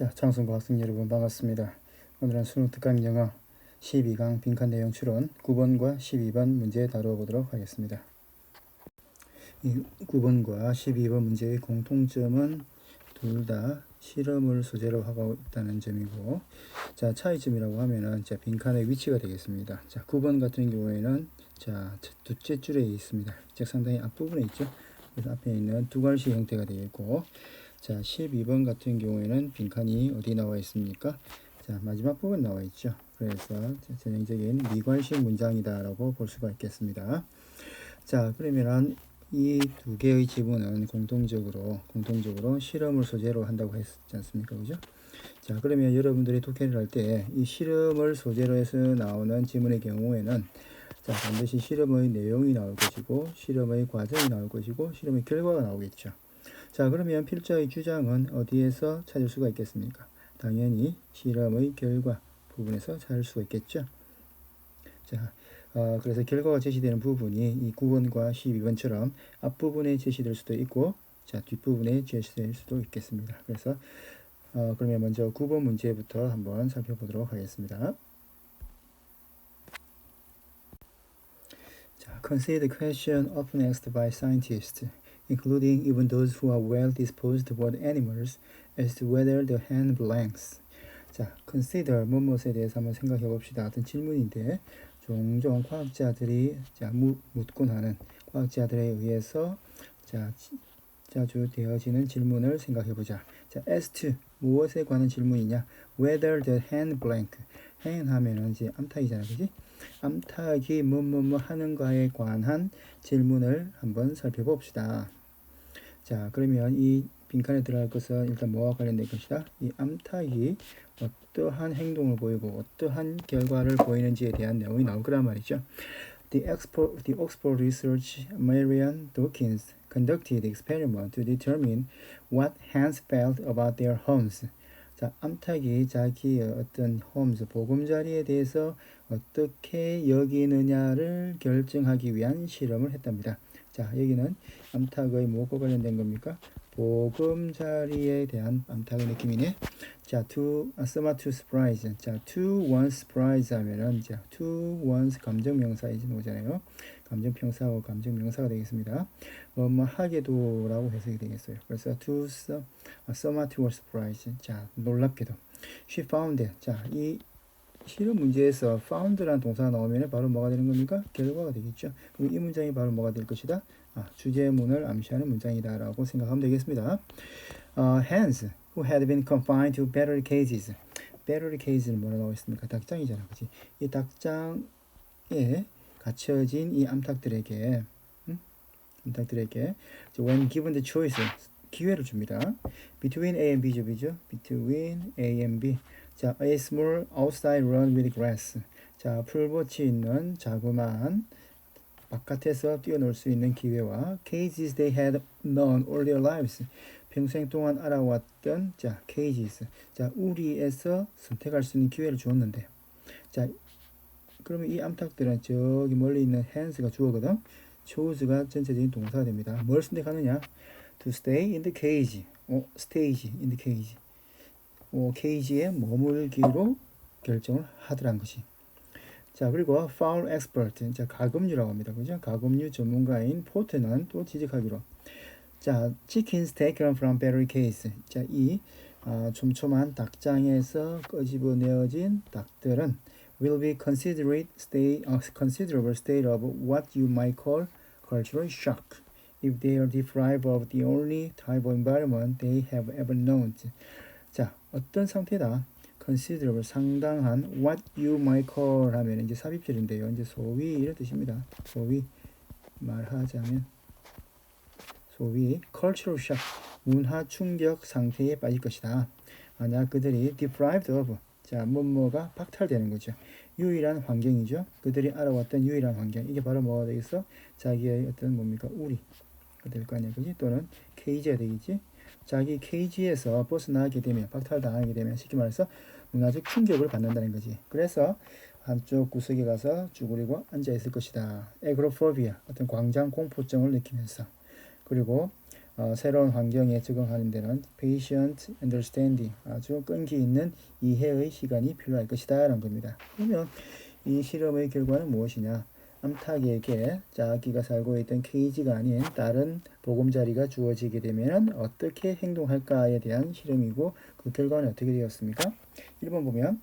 자, 장성고 학생 여러분 반갑습니다. 오늘은 수능 특강 영어 12강 빈칸 내용 추론 9번과 12번 문제 다뤄보도록 하겠습니다. 이 9번과 12번 문제의 공통점은 둘 다 실험을 소재로 하고 있다는 점이고, 자, 차이점이라고 하면은 자, 빈칸의 위치가 되겠습니다. 자, 9번 같은 경우에는 자, 둘째 줄에 있습니다. 즉 상당히 앞부분에 있죠. 그래서 앞에 있는 두 글씨 형태가 되겠고, 자, 12번 같은 경우에는 빈칸이 어디 나와 있습니까? 자, 마지막 부분 나와 있죠. 그래서 전형적인 미관식 문장이다라고 볼 수가 있겠습니다. 자, 그러면 이 두 개의 지문은 공통적으로 실험을 소재로 한다고 했지 않습니까? 그죠? 자, 그러면 여러분들이 독해를 할 때 이 실험을 소재로 해서 나오는 지문의 경우에는 자, 반드시 실험의 내용이 나올 것이고, 실험의 과정이 나올 것이고, 실험의 결과가 나오겠죠. 자, 그러면 필자의 주장은 어디에서 찾을 수가 있겠습니까? 당연히 실험의 결과 부분에서 찾을 수가 있겠죠. 자, 그래서 결과가 제시되는 부분이 이 9번과 12번처럼 앞부분에 제시될 수도 있고, 자, 뒷부분에 제시될 수도 있겠습니다. 그래서 그러면 먼저 9번 문제부터 한번 살펴보도록 하겠습니다. 자, consider the question often asked by scientists, including even those who are well disposed toward animals, as to whether the hen blanks. 자, consider 무엇에 대해서 한번 생각해 봅시다. 어떤 질문인데 종종 과학자들이 묻곤 하는 과학자들에 의해서 자주 되어지는 질문을 생각해 보자. 자, as to 무엇에 관한 질문이냐? Whether the hen blank. hen 하면은 이제 암탉이잖아, 그지? 암탉이 뭐뭐뭐 하는가에 관한 질문을 한번 살펴봅시다. 자, 그러면 이 빈칸에 들어갈 것은 일단 뭐와 관련된 것이다? 이 암탉이 어떠한 행동을 보이고 어떠한 결과를 보이는지에 대한 내용이 나올 거란 말이죠. The Oxford Research Marian Dawkins conducted experiment to determine what hens felt about their homes. 자, 암탉이 자기의 어떤 homes, 보금자리에 대해서 어떻게 여기느냐를 결정하기 위한 실험을 했답니다. 자, 여기는 암탉의 무엇과 관련된 겁니까? 보금자리에 대한 암탉의 느낌이네. 자, summa to surprise. 자, to one's surprise 하면은 자, to one's 감정명사이지 오잖아요. 감정평사하고 감정명사가 되겠습니다. 뭐 하게도라고 해석이 되겠어요. 그래서 to summa to surprise. 자, 놀랍게도. She found. 자, 이 실험 문제에서 found라는 동사가 나오면 바로 뭐가 되는 겁니까? 결과가 되겠죠. 그럼 이 문장이 바로 뭐가 될 것이다? 주제문을 암시하는 문장이다라고 생각하면 되겠습니다. Hens who had been confined to battery cages. battery cages는 뭐라 나와 있습니까? 닭장이잖아, 그렇지? 이 닭장에 갇혀진 이 암탉들에게 when given the choice 기회를 줍니다. Between A and B죠, B죠? Between A and B. 자, a small outside run with grass. 자, 풀밭이 있는 자그마한 바깥에서 뛰어놀 수 있는 기회와 cages they had known all their lives. 평생 동안 알아왔던 자, cages. 자, 우리에서 선택할 수 있는 기회를 주었는데. 자, 그러면 이 암탉들은 저기 멀리 있는 hens가 주어거든. chose가 전체적인 동사가 됩니다. 뭘 선택하느냐? To stay in the cage. stage in the cage. 케이지에 머물기로 결정을 하더란 것이. 자, 그리고 fowl expert. 자, 가금류라고 합니다. 그죠? 가금류 전문가인 포트는 또 지적하기로. 자, chickens taken from battery case. 자, 이 촘촘한 닭장에서 끄집어내어진 닭들은 will be considerable state of what you might call cultural shock if they are deprived of the only type of environment they have ever known. 자, 어떤 상태다? considerable, 상당한, what you might call 하면 이제 삽입절인데요. 이제 소위 이런 뜻입니다. 소위 말하자면 소위 cultural shock, 문화 충격 상태에 빠질 것이다. 만약 그들이 deprived of, 자, 뭐뭐가 박탈되는 거죠. 유일한 환경이죠. 그들이 알아왔던 유일한 환경. 이게 바로 뭐가 되겠어? 자기의 어떤 뭡니까? 우리가 될 거 아니야. 그지? 또는 케이지가 되겠지. 자기 케이지에서 벗어나게 되면, 박탈당하게 되면 쉽게 말해서 문화적 충격을 받는다는 거지. 그래서 한쪽 구석에 가서 쭈그리고 앉아 있을 것이다. 에그로포비아, 어떤 광장 공포증을 느끼면서. 그리고 새로운 환경에 적응하는 데는 patient understanding, 아주 끈기 있는 이해의 시간이 필요할 것이다 라는 겁니다. 그러면 이 실험의 결과는 무엇이냐? 암탉에게 자기가 살고 있던 케이지가 아닌 다른 보금자리가 주어지게 되면 어떻게 행동할까에 대한 실험이고, 그 결과는 어떻게 되었습니까? 1번 보면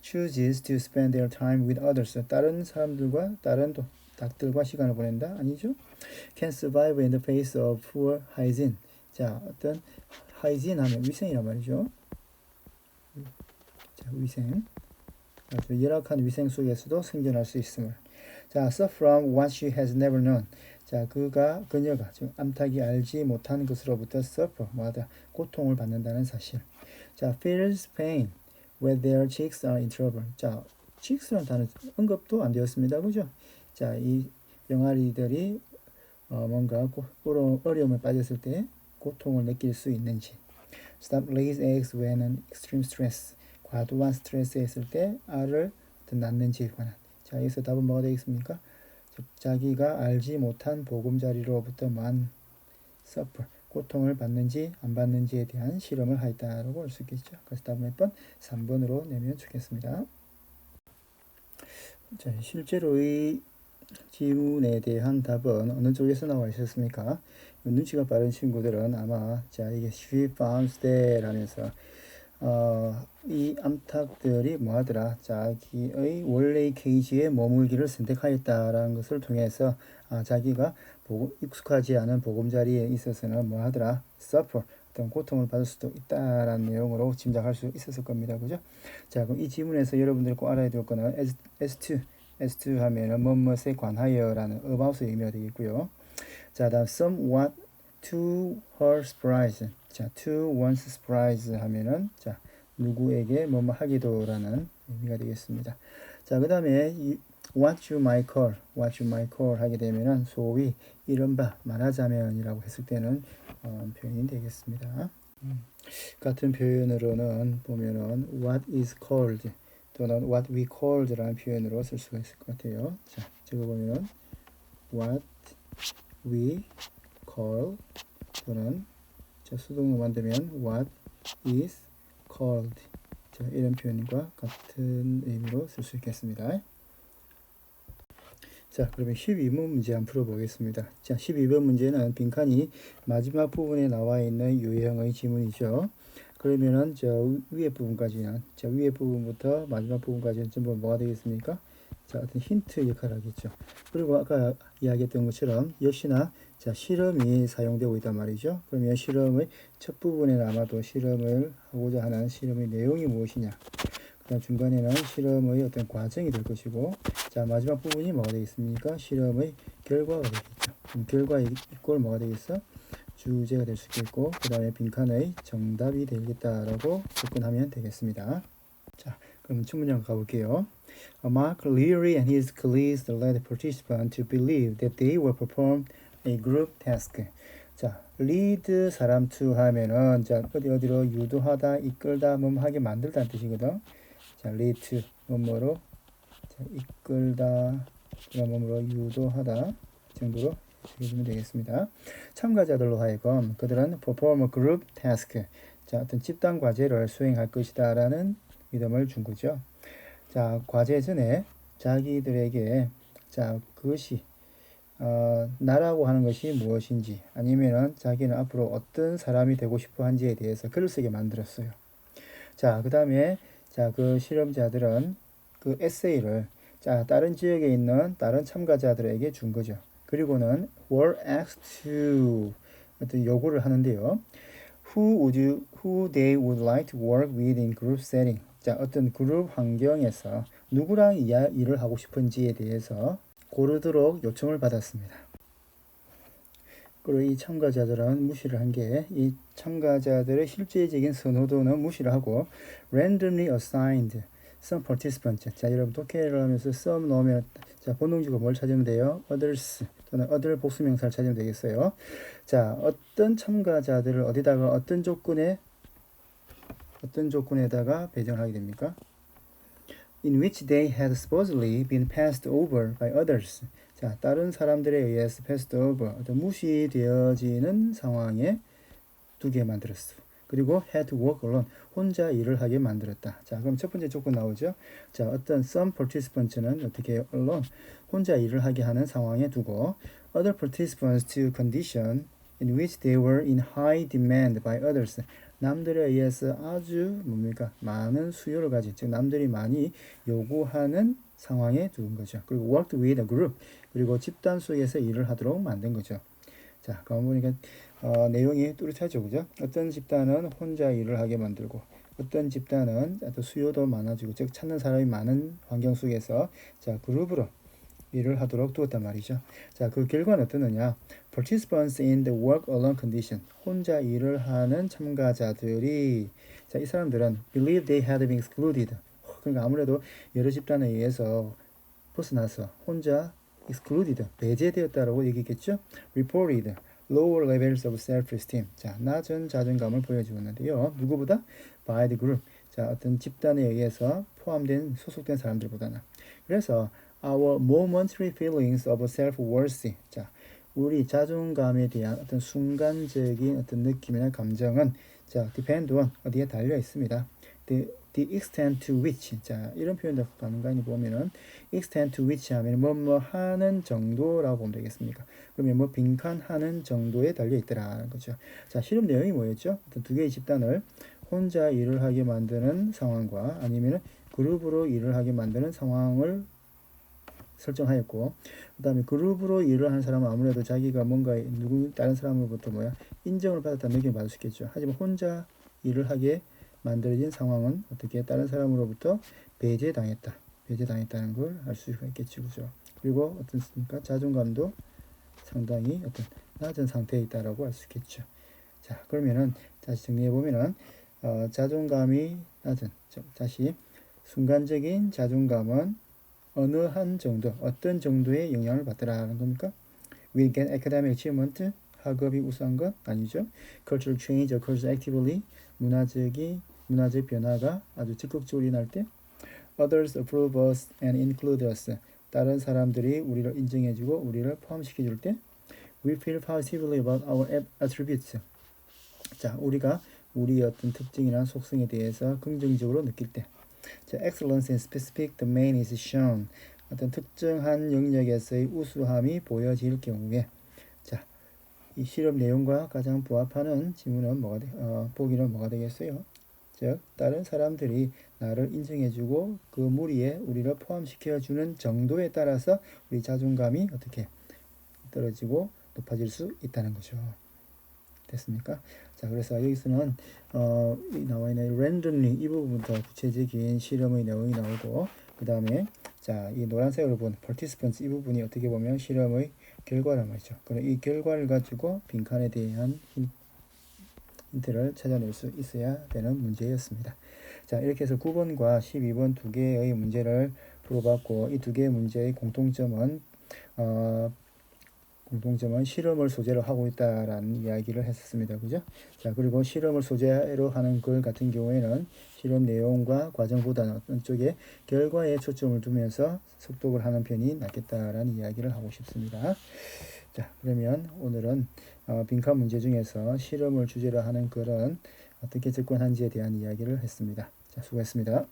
chooses to spend their time with others. 다른 사람들과 다른 닭들과 시간을 보낸다? 아니죠? can survive in the face of poor hygiene. 자, 어떤 hygiene 하면 위생이란 말이죠. 자, 위생. 아주 열악한 위생 속에서도 생존할 수 있음을. 자, suffer from what she has never known. 자, 그녀가 즉 암탉이 알지 못한 것으로부터 suffer, 뭐하다, 고통을 받는다는 사실. 자, feels pain when their cheeks are in trouble. 자, cheeks라는 단어 언급도 안 되었습니다. 그죠? 자, 이 병아리들이 뭔가 어려움에 빠졌을 때 고통을 느낄 수 있는지. Stop lays eggs when in extreme stress. 과도한 스트레스에 있을 때 알을 낳는지에 관한. 자, 여기서 답은 뭐가 되겠습니까? 자기가 알지 못한 보금자리로부터만 suffer, 고통을 받는지 안 받는지에 대한 실험을 하였다라고 할 수 있겠죠. 그래서 답은 몇 번? 3번으로 내면 좋겠습니다. 자, 실제로의 지문에 대한 답은 어느 쪽에서 나와 있었습니까? 눈치가 빠른 친구들은 아마 자, 이게 she found that 하면서 이 암탉들이 뭐하더라, 자기의 원래의 케이지에 머물기를 선택하였다라는 것을 통해서 자기가 익숙하지 않은 보금자리에 있어서는 뭐하더라, suffer, 어떤 고통을 받을 수도 있다라는 내용으로 짐작할 수 있었을 겁니다. 그죠? 자, 그럼 이 지문에서 여러분들이 꼭 알아야 될 거는 as to 하면은 뭐뭐에 관하여라는 about의 의미가 되겠고요. 자, 다음 somewhat to her surprise. 자, to one's surprise 하면은 자, 누구에게 뭐뭐 하기도라는 의미가 되겠습니다. 자, 그 다음에 what you might call 하게 되면은 소위 이른바 말하자면이라고 했을 때는 표현이 되겠습니다. 같은 표현으로는 보면은 what is called 또는 what we called라는 표현으로 쓸 수가 있을 것 같아요. 자, 저거 보면은 what we call 또는 자, 수동으로 만들면 what is called. 자, 이런 표현과 같은 의미로 쓸 수 있겠습니다. 자, 그러면 12번 문제 한번 풀어보겠습니다. 자, 12번 문제는 빈칸이 마지막 부분에 나와 있는 유형의 지문이죠. 그러면은 저 위에 부분까지는, 자, 위에 부분부터 마지막 부분까지는 전부 뭐가 되겠습니까? 자, 어떤 힌트 역할을 하겠죠. 그리고 아까 이야기했던 것처럼 역시나 자, 실험이 사용되고 있단 말이죠. 그러면 실험의 첫 부분에는 아마도 실험을 하고자 하는 실험의 내용이 무엇이냐, 그다음 중간에는 실험의 어떤 과정이 될 것이고, 자, 마지막 부분이 뭐가 되겠습니까? 실험의 결과가 되겠죠. 그럼 결과 이꼴 뭐가 되겠어? 주제가 될 수 있겠고, 그 다음에 빈칸의 정답이 되겠다라고 접근하면 되겠습니다. 자, 그럼 춘문장 가볼게요. Mark Leary and his colleagues led participants to believe that they will perform a group task. 자, lead 사람 to 하면은 자, 어디로 유도하다, 이끌다, 하게 만들다는 뜻이거든. 자, lead to 뭐뭐로 자, 이끌다, 그런 뭐뭐로 유도하다 정도로 해주면 되겠습니다. 참가자들로 하여금 그들은 perform a group task, 자, 어떤 집단 과제를 수행할 것이다 라는 믿음을 준 거죠. 자, 과제 전에 자기들에게 자, 그것이 나라고 하는 것이 무엇인지, 아니면은 자기는 앞으로 어떤 사람이 되고 싶어 한지에 대해서 글을 쓰게 만들었어요. 자, 그 다음에 자, 그 실험자들은 그 에세이를 자, 다른 지역에 있는 다른 참가자들에게 준 거죠. 그리고는 were asked to 어떤 요구를 하는데요. who they would like to work with in group setting. 자, 어떤 그룹 환경에서 누구랑 일을 하고 싶은지에 대해서 고르도록 요청을 받았습니다. 그리고 이 참가자들은 무시를 한 게, 이 참가자들의 실제적인 선호도는 무시를 하고 randomly assigned some participants. 자, 여러분 독해를 하면서 some 넣으면 자, 본동주가 뭘 찾으면 돼요? others 또는 other 복수명사를 찾으면 되겠어요. 자, 어떤 참가자들을 어디다가 어떤 조건에다가 배정하게 됩니까? In which they had supposedly been passed over by others. 자, 자, 다른 사람들에 의해서 passed over, 어떤 무시되어지는 상황에 두게 만들었어. 그리고 had to work alone, 혼자 일을 하게 만들었다. 자, 그럼 첫 번째 조건 나오죠. 자, 어떤 some participants는 어떻게 해요? alone, 혼자 일을 하게 하는 상황에 두고 other participants to condition in which they were in high demand by others, 남들에 의해서 아주 뭡니까? 많은 수요를 가진, 즉 남들이 많이 요구하는 상황에 두는 거죠. 그리고 worked with a group, 그리고 집단 속에서 일을 하도록 만든 거죠. 자, 가만 보니까 내용이 뚜렷하죠, 그죠? 어떤 집단은 혼자 일을 하게 만들고, 어떤 집단은 또 수요도 많아지고, 즉 찾는 사람이 많은 환경 속에서 자 그룹으로 일을 하도록 두었단 말이죠. 자, 그 결과는 어떠느냐? Participants in the work alone condition, 혼자 일을 하는 참가자들이, 자, 이 사람들은 believe they had been excluded. 그러니까 아무래도 여러 집단에 의해서 벗어나서 혼자 excluded, 배제되었다라고 얘기했겠죠. reported lower levels of self-esteem, 자, 낮은 자존감을 보여주었는데요. 누구보다? by the group, 자, 어떤 집단에 의해서 포함된 소속된 사람들보다는. 그래서 our momentary feelings of self-worth, 자, 우리 자존감에 대한 어떤 순간적인 어떤 느낌이나 감정은 자, depend on, 어디에 달려 있습니다. the extent to which, 자, 이런 표현도 간간히 보면은 extent to which 하면 뭐뭐 하는 정도라고 보면 되겠습니까? 그러면 뭐 빈칸하는 정도에 달려 있더라는 거죠. 자, 실험 내용이 뭐였죠? 어떤 두 개의 집단을 혼자 일을 하게 만드는 상황과 아니면은 그룹으로 일을 하게 만드는 상황을 설정하였고, 그 다음에 그룹으로 일을 하는 사람은 아무래도 자기가 뭔가 다른 사람으로부터 인정을 받았다는 느낌을 받을 수 있겠죠. 하지만 혼자 일을 하게 만들어진 상황은 어떻게 다른 사람으로부터 배제당했다는 걸 알 수가 있겠죠, 그죠? 그리고 어떻습니까? 자존감도 상당히 어떤 낮은 상태에 있다라고 할 수 있겠죠. 자, 그러면은 다시 정리해 보면은 자존감이 낮은, 다시 순간적인 자존감은 어느 한 정도, 어떤 정도의 영향을 받더라는 겁니까? We get academic achievement, 학업이 우수한 것 아니죠. Cultural change occurs actively, 문화적 변화가 아주 적극적으로 일어날 때. Others approve us and include us, 다른 사람들이 우리를 인정해주고 우리를 포함시켜줄 때. We feel positively about our attributes, 자, 우리가 우리의 어떤 특징이나 속성에 대해서 긍정적으로 느낄 때. 자, excellence in specific domain is shown, 어떤 특정한 영역에서의 우수함이 보여질 경우에. 자, 이 실험 내용과 가장 부합하는 지문은 보기는 뭐가 되겠어요? 즉, 다른 사람들이 나를 인정해주고 그 무리에 우리를 포함시켜주는 정도에 따라서 우리 자존감이 어떻게 떨어지고 높아질 수 있다는 거죠. 됐습니까? 자, 그래서 여기서는 나와 있는 randomly 이 부분부터 구체적인 실험의 내용이 나오고, 그 다음에 자, 이 노란색으로 본 participants 이 부분이 어떻게 보면 실험의 결과란 말이죠. 그럼 이 결과를 가지고 빈칸에 대한 힌트를 찾아낼 수 있어야 되는 문제였습니다. 자, 이렇게 해서 9번과 12번 두 개의 문제를 풀어봤고, 이 두 개의 문제의 공통점은 실험을 소재로 하고 있다라는 이야기를 했었습니다. 그죠? 자, 그리고 실험을 소재로 하는 글 같은 경우에는 실험 내용과 과정보다는 어떤 쪽에 결과에 초점을 두면서 습독을 하는 편이 낫겠다라는 이야기를 하고 싶습니다. 자, 그러면 오늘은 빈칸 문제 중에서 실험을 주제로 하는 글은 어떻게 접근한지에 대한 이야기를 했습니다. 자, 수고했습니다.